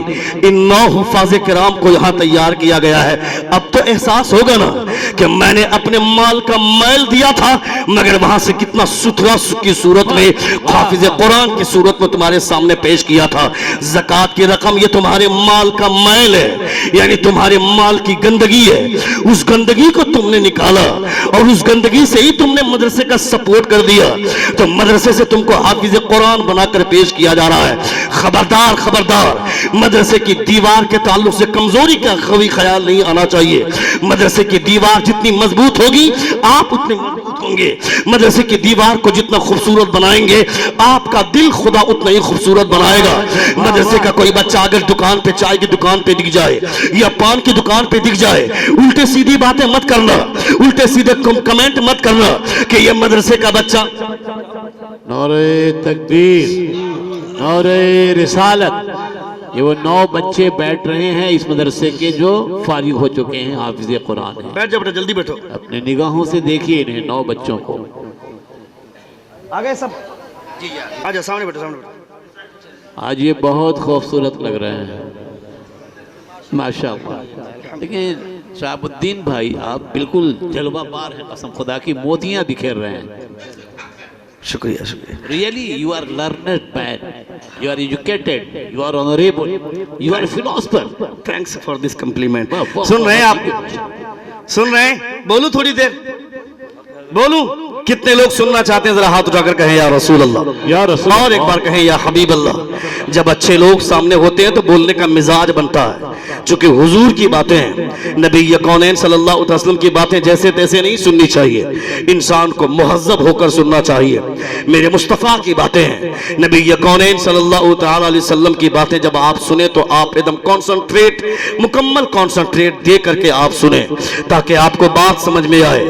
ان 9 حفاظ کرام کو یہاں تیار کیا گیا ہے. اب تو احساس ہوگا نا کہ میں نے اپنے مال کا میل دیا تھا, مگر وہاں سے کتنا ستھرا کی صورت میں, حافظ قرآن کی صورت میں تمہارے سامنے پیش کیا تھا. زکوٰۃ کی رقم یہ تمہارے مال کا میل ہے, یعنی تمہارے مال کی گندگی ہے. اس گندگی کو تم نے نکالا اور اس گندگی سے ہی تم نے مدرسے کا سپورٹ کر دیا, تو مدرسے سے تم کو حافظ قرآن بنا کر پیش کیا جا رہا ہے. خبردار خبردار, مدرسے کی دیوار کے تعلق سے کمزوری کا کوئی خیال نہیں آنا چاہیے. مدرسے کی دیوار جتنی مضبوط ہوگی آپ اتنے مضبوط ہوں گے. مدرسے کی دیوار کو جتنا خوبصورت بنائیں گے آپ کا دل خدا اتنا ہی خوبصورت بنائے گا. مدرسے کا کوئی بچہ اگر دکان پہ, چائے کی دکان پہ دکھ جائے یا پان کی دکان پہ دکھ جائے, الٹے سیدھی باتیں مت کرنا, الٹے سیدھے کمنٹ مت کرنا کہ یہ مدرسے کا بچہ. نعرہ تکبیر, نعرہ رسالت. یہ وہ 9 بچے بیٹھ رہے ہیں اس مدرسے کے جو فارغ ہو چکے ہیں, حافظ قرآن ہیں. بیٹھ جاؤ بیٹا, جلدی بیٹھو. اپنے نگاہوں سے دیکھیے انہیں 9 بچوں کو. آگے سب آجا, سامنے بیٹھو, سامنے بیٹھو. آج یہ بہت خوبصورت لگ رہے ہیں ماشاءاللہ. لیکن شہاب الدین بھائی آپ بالکل جلوہ بار ہیں, قسم خدا کی موتیاں بکھیر رہے ہیں. شکریہ شکریہ. Really, you are learned man, you are educated, you are honorable, you are a philosopher. Thanks for this compliment. سن رہے ہیں آپ, سن رہے ہیں, بولوں تھوڑی دیر, بولوں. کتنے لوگ سننا چاہتے ہیں ذرا ہاتھ اٹھا کر کہیں یا رسول اللہ, یا رسول اور ایک بار کہیں یا حبیب اللہ. جب اچھے لوگ سامنے ہوتے ہیں تو بولنے کا مزاج بنتا ہے, چونکہ حضور کی باتیں ہیں, نبی کونین صلی اللہ علیہ وسلم کی باتیں جیسے تیسے نہیں سننی چاہیے, انسان کو مہذب ہو کر سننا چاہیے. میرے مصطفیٰ کی باتیں ہیں, نبی کونین صلی اللہ تعالیٰ علیہ وسلم کی باتیں جب آپ سنیں تو آپ ایک دم کانسنٹریٹ, مکمل کانسنٹریٹ دے کر کے آپ سنیں, تاکہ آپ کو بات سمجھ میں آئے.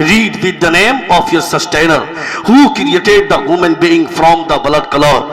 read with the name of your sustainer who created the human being from the blood clot।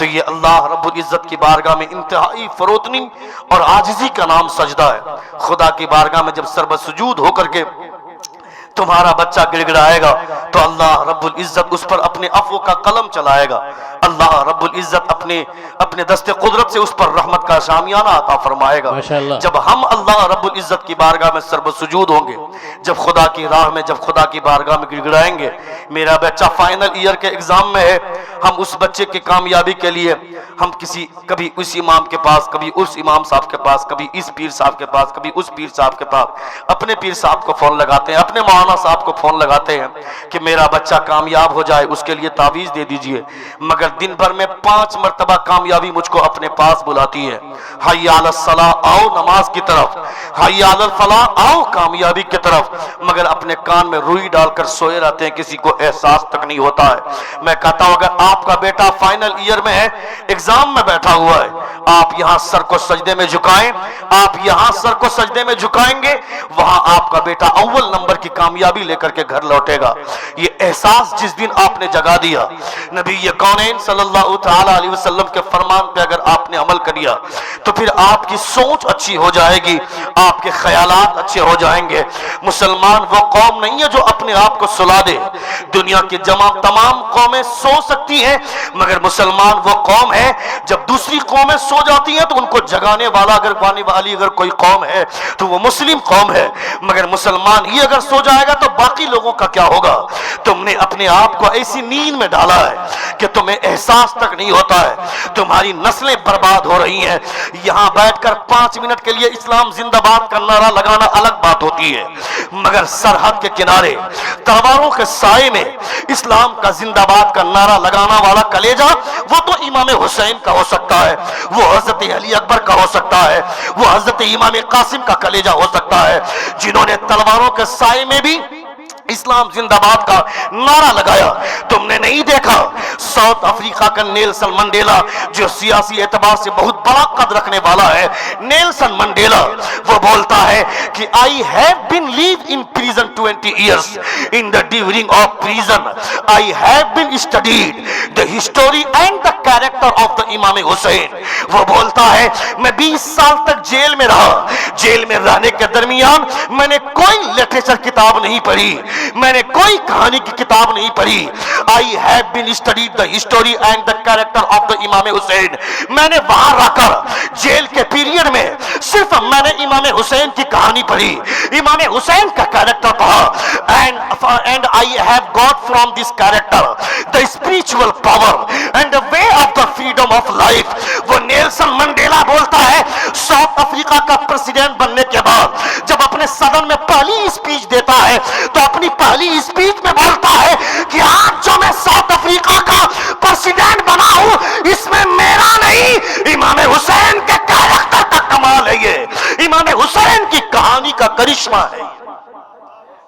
تو یہ اللہ رب العزت کی بارگاہ میں انتہائی فروتنی اور عاجزی کا نام سجدہ ہے۔ خدا کی بارگاہ میں جب سربسجود ہو کر کے تمہارا بچہ گڑ گڑائے گا تو اللہ رب العزت اس پر اپنے عفو کا قلم چلائے گا، اللہ رب العزت اپنے دست قدرت سے اس پر رحمت کا شامیانہ عطا فرمائے گا۔ ماشاءاللہ۔ جب ہم اللہ رب العزت کی بارگاہ میں سربسجود ہوں گے، جب خدا کی راہ میں، جب خدا کی بارگاہ میں گڑ گڑائیں گے، میرا بچہ فائنل ایئر کے ایگزام میں ہے، ہم اس بچے کی کامیابی کے لیے ہم کبھی اس امام کے پاس، کبھی اس امام صاحب کے پاس، کبھی اس پیر صاحب کے پاس، کبھی اس پیر صاحب کے پاس اپنے پیر صاحب کو فون لگاتے ہیں، اپنے مولانا صاحب کو فون لگاتے ہیں کہ میرا بچہ کامیاب ہو جائے، اس کے لیے تعویذ دے دیجئے، مگر دن بھر میں 5 مرتبہ کامیابی مجھ کو اپنے پاس بلاتی ہے۔ حی علی الصلاۃ، آؤ نماز کی طرف، حی علی الفلاح، آؤ کامیابی کی طرف، مگر اپنے کان میں روئی ڈال کر سوئے رہتے ہیں، کسی کو احساس تک نہیں ہوتا ہے۔ میں کہتا ہوں اگر آپ کا بیٹا فائنل ایئر میں ہے، ایگزام میں بیٹھا ہوا ہے، آپ یہاں سر کو سجدے میں جھکائیں، آپ یہاں سر کو سجدے میں جھکائیں گے، وہاں آپ کا بیٹا اول نمبر کی کامیابی لے کر کے گھر لوٹے گا۔ یہ احساس جس دن آپ نے جگا دیا، نبی کونین صلی اللہ تعالی علیہ وسلم کے فرمان پہ اگر آپ نے عمل کریا تو پھر آپ کی سوچ اچھی ہو جائے گی، آپ کے خیالات اچھے ہو جائیں گے۔ مسلمان وہ قوم نہیں ہے جو اپنے آپ کو سلا دے، دنیا کی تمام قومیں سو سکتی ہیں، مگر مسلمان وہ قوم ہے جب دوسری قومیں سو جاتی ہیں تو ان کو جگانے والی اگر کوئی قوم ہے تو وہ مسلم قوم ہے، مگر مسلمان ہی اگر سو جائے گا تو باقی لوگوں کا کیا ہوگا؟ تم نے اپنے آپ کو ایسی نیند میں ڈالا ہے کہ تمہیں احساس تک نہیں ہوتا ہے، تمہاری نسلیں برباد ہو رہی ہیں۔ یہاں بیٹھ کر 5 منٹ کے لیے اسلام زندہ باد کا نعرہ لگانا الگ بات ہوتی ہے، مگر سرحد کے کنارے تلواروں کے سائے میں اسلام کا زندہ باد کا نعرہ لگانا والا کلیجہ، وہ تو امام حسین کا ہو سکتا ہے، وہ حضرت علی اکبر کا ہو سکتا ہے، وہ حضرت امام قاسم کا کلیجہ ہو سکتا ہے، جنہوں نے تلواروں کے سائے میں بھی اسلام زندہ باد کا نعرہ لگایا۔ تم نے نہیں دیکھا ساؤتھ افریقہ کا نیلسن منڈیلا، جو سیاسی اعتبار سے بہت بڑا قد رکھنے والا ہے، نیلسن منڈیلا وہ بولتا ہے کہ I have been lived in prison 20 years. In the during of prison I have been studied the history and the character of the امام حسین۔ وہ بولتا ہے میں 20 سال تک جیل میں رہا، جیل میں رہنے کے درمیان میں نے کوئی لٹریچر کتاب نہیں پڑھی، میں نے کوئی کہانی کی کتاب نہیں پڑھی۔ I have been studied the history and the character of the امام حسین۔ میں نے وہاں رہ کر جیل کے پیریڈ میں صرف میں نے امام حسین کی کہانی پڑھی، امام حسین کا کیریکٹر پڑھا، and I have got from this character the spiritual power and the way of the freedom of life۔ وہ نیلسن منڈیلا بولتا ہے ساؤتھ افریقہ کا پریزیڈنٹ بننے کے بعد جب اپنے صدر میں پہلی اسپیچ دیتا ہے تو اپنی پہلی اسپیچ میں بولتا ہے کہ آج جو میں ساؤتھ افریقہ کا پریزیڈنٹ بنا ہوں اس میں میرا نہیں، امام حسین کے کیریکٹر کا کمال ہے، یہ امام حسین کی کہانی کا کرشمہ ہے۔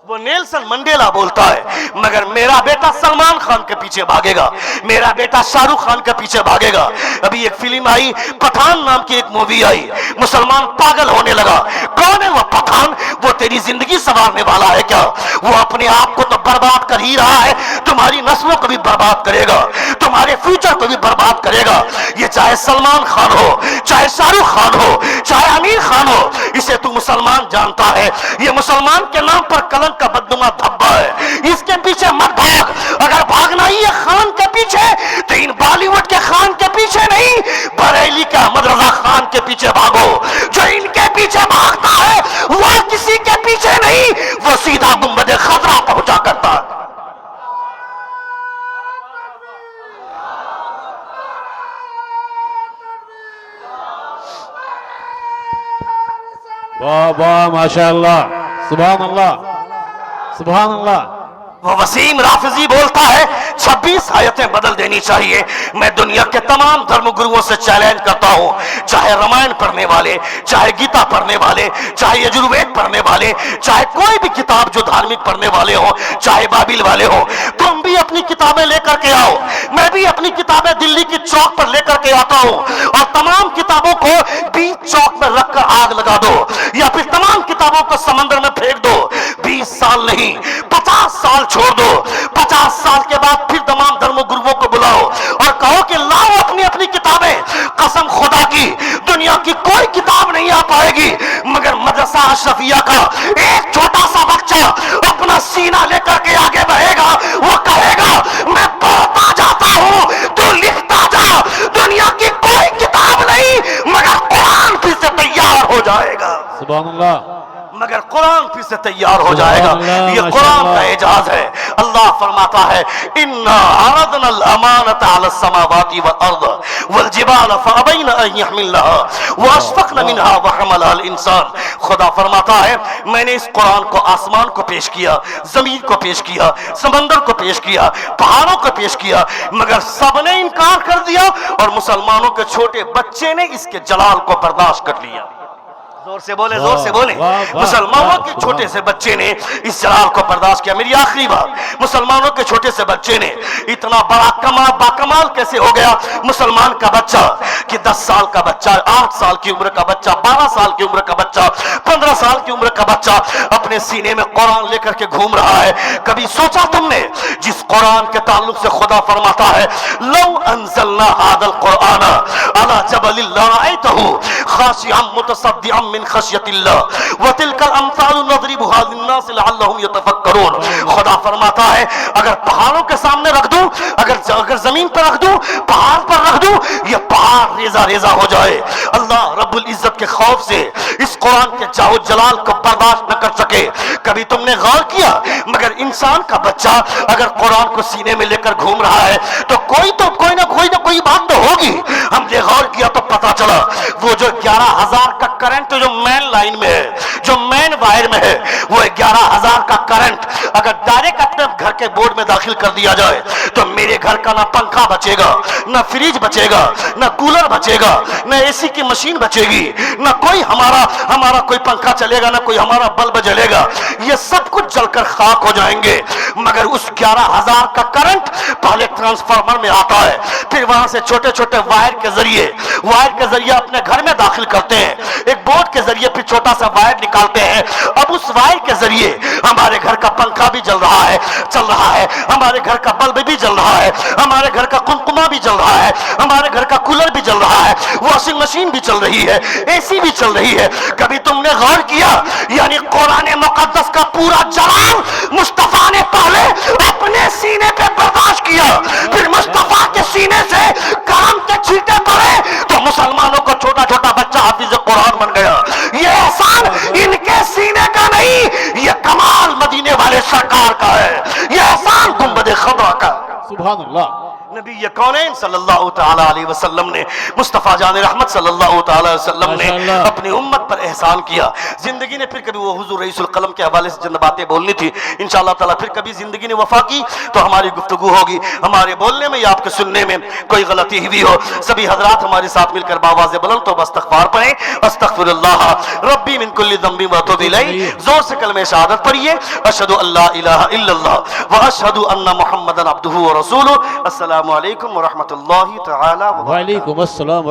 وہ نیلسن منڈیلا بولتا ہے مگر میرا بیٹا سلمان خان کے پیچھے بھاگے گا، میرا بیٹا شاہ رخ خان کے پیچھے بھاگے گا۔ ابھی ایک فلم آئی، پٹھان نام کی ایک مووی آئی، مسلمان پاگل ہونے لگا، کون ہے وہ پٹھان؟ وہ تیری زندگی سنوارنے والا ہے کیا؟ وہ اپنے آپ کو تو برباد کر ہی رہا ہے، تمہاری نسلوں کو بھی برباد کرے گا، تمہارے فیوچر کو بھی برباد کرے گا۔ یہ چاہے سلمان خان ہو، چاہے شاہ رخ خان ہو، چاہے امیر خان ہو، اسے تو مسلمان جانتا ہے، یہ مسلمان کے نام پر کلنک کا بدنما دھبا ہے، اس کے پیچھے مت بھاگ۔ اگر بھاگنا ہی ہے خان کے پیچھے تو ان بالی ووڈ کے خان کے پیچھے نہیں، بریلی کے احمد رضا خان کے پیچھے بھاگو۔ جو ان کے پیچھے بھاگتا ہے وہ کسی کے پیچھے نہیں، وہ سیدھا گنبد خضرا پہنچا کرتا ہے۔ واہ واہ ماشاءاللہ، سبحان اللہ سبحان اللہ۔ وہ وسیم رافضی بولتا ہے 26 آیتیں بدل دینی چاہیے۔ میں دنیا کے تمام دھرم گروؤں سے چیلنج کرتا ہوں، چاہے رامائن پڑھنے والے، چاہے گیتا پڑھنے والے، چاہے یجروید پڑھنے والے، چاہے کوئی بھی کتاب جو دھارمک پڑھنے والے ہوں، چاہے بابل والے ہوں، تم بھی اپنی کتابیں لے کر کے آؤ، میں بھی اپنی کتابیں دلی کی چوک پر لے کر کے آتا ہوں، اور تمام کتابوں کو بیچ چوک میں رکھ کر آگ لگا دو یا پھر تمام کتابوں کو سمندر میں پھینک دو۔ 20 سال نہیں 50 سال چھوڑ دو، 50 سال کے بعد پھر تمام دھرم گروؤں کو بلاؤ اور کہو کہ لاؤ اپنی اپنی خدا کی دنیا کی کوئی کتاب نہیں آ پائے گی مگر مدرسہ اشرفیہ کا ایک چھوٹا سا بچہ اپنا سینہ لے کر کے آگے بڑھے گا، وہ کہے گا میں پڑھتا جاتا ہوں تو لکھتا جا، دنیا کی کوئی کتاب نہیں مگر قرآن پھر سے تیار ہو جائے گا، سبحان اللہ، مگر قرآن پھر سے تیار ہو جائے گا۔ اللہ، یہ قرآن کا اعجاز ہے۔ اللہ فرماتا ہے اِنَّا عَرَضْنَا الْأَمَانَةَ عَلَى السَّمَاوَاتِ وَالْأَرْضِ وَالْجِبَالَ فَأَبَيْنَ أَن يَحْمِلْنَهَا وَأَشْفَقْنَ مِنْهَا وَحَمَلَهَا الْإِنسَانُ۔ خدا فرماتا ہے میں نے اس قرآن کو آسمان کو پیش کیا، زمین کو پیش کیا، سمندر کو پیش کیا، پہاڑوں کو پیش کیا، مگر سب نے انکار کر دیا اور مسلمانوں کے چھوٹے بچے نے اس کے جلال کو برداشت کر لیا۔ زور سے بولے، زور سے بولے۔ مسلمانوں کے چھوٹے سے بچے نے اس جلال کو برداشت کیا۔ میری آخری بات، مسلمانوں کے چھوٹے سے بچے نے اتنا بڑا باکمال کیسے ہو گیا؟ مسلمان کا بچہ کہ 10 سال کا بچہ، 8 سال کی عمر کا بچہ، 12 سال کی عمر کا بچہ، 15 سال کی عمر کا بچہ اپنے سینے میں قرآن لے کر کے گھوم رہا ہے۔ کبھی سوچا تم نے جس قرآن کے تعلق سے خدا فرماتا ہے لو انزلنا هذا القرآن على جبل لرأيته خاشعا متصدعا من خشیت اللہ وتلک الامثال نضربها للناس لعلهم يتفکرون۔ خدا فرماتا ہے اگر پہاڑوں کے سامنے رکھ دوں، اگر زمین پر رکھ دوں، پہاڑ پر رکھ دوں، یہ پہاڑ ریزہ ریزہ ہو جائے۔ اللہ رب العزت کے خوف سے اس قرآن کے جاہ و جلال کو برداشت نہ کر سکے۔ کبھی تم نے غور کیا مگر انسان کا بچہ اگر قرآن کو سینے میں لے کر گھوم رہا ہے تو کوئی نہ کوئی بات تو ہوگی۔ ہم نے غور کیا تو پتا چلا وہ جو 11,000 کا کرنٹ جو مین لائن میں ہے، جو مین وائر میں ہے، وہ 11,000 کا کرنٹ اگر ڈائریکٹ اپنے گھر کے بورڈ میں داخل کر دیا جائے تو میرے گھر کا نہ پنکھا بچے گا، نہ فریج بچے گا، نہ کولر بچے گا، نہ اے سی کی مشین بچے گی، نہ کوئی ہمارا کوئی پنکھا چلے گا، نہ کوئی ہمارا بلب جلے گا، یہ سب کچھ جل کر خاک ہو جائیں گے۔ مگر اس 11,000 کا کرنٹ پہلے ٹرانسفارمر میں آتا ہے، پھر وہاں سے چھوٹے چھوٹے وائر کے ذریعے اپنے گھر میں داخل کرتے ہیں، ایک بورڈ کے ذریعے پھر چھوٹا سا وائر نکالتے ہیں۔ اب اس وائر کے ذریعے ہمارے گھر کا پنکھا بھی چل رہا ہے، ہمارے گھر کا بلب بھی چل رہا ہے، ہمارے گھر کا قمقمہ بھی چل رہا ہے، ہمارے گھر کا کولر بھی چل رہا ہے، واشنگ مشین بھی چل رہی ہے، اے سی بھی چل رہی ہے۔ کبھی تم نے غور کیا یعنی قرآن مقدس کا پورا جلال مصطفیٰ نے پہلے اپنے سینے پہ برداشت کیا، پھر مصطفیٰ کے سینے سے کام کے چھینٹے پڑے تو مسلمانوں کو چھوٹا چھوٹا بچہ حافظ قرآن بن گیا۔ یہ احسان ان کے سینے کا نہیں، یہ کمال مدینے والے سرکار کا ہے، یہ احسان گنبد خضرا کا۔ سبحان اللہ۔ نبی کونین صلی اللہ تعالی علیہ وسلم نے، مصطفیٰ جان رحمت صلی اللہ تعالی علیہ وسلم نے اپنی امت پر احسان کیا۔ زندگی نے پھر کبھی وہ حضور رئیس القلم کے حوالے سے چند باتیں بولنی تھی، انشاءاللہ تعالی پھر کبھی زندگی نے وفا کی تو ہماری گفتگو ہوگی۔ ہمارے بولنے میں یا آپ کے سننے میں کوئی غلطی ہوئی ہو، سبھی حضرات ہمارے ساتھ مل کر باواز بلند تو استغفار پڑھیں۔ استغفر اللہ ربی من کل ذنب واتوب الیہ، زور سے کلمہ شہادت پڑھیے، اشہد ان لا الہ الا اللہ واشہد ان محمدا عبدہ ورسولہ۔ السلام علیکم ورحمۃ اللہ تعالی وبرکاتہ۔ وعلیکم السلام ورحمۃ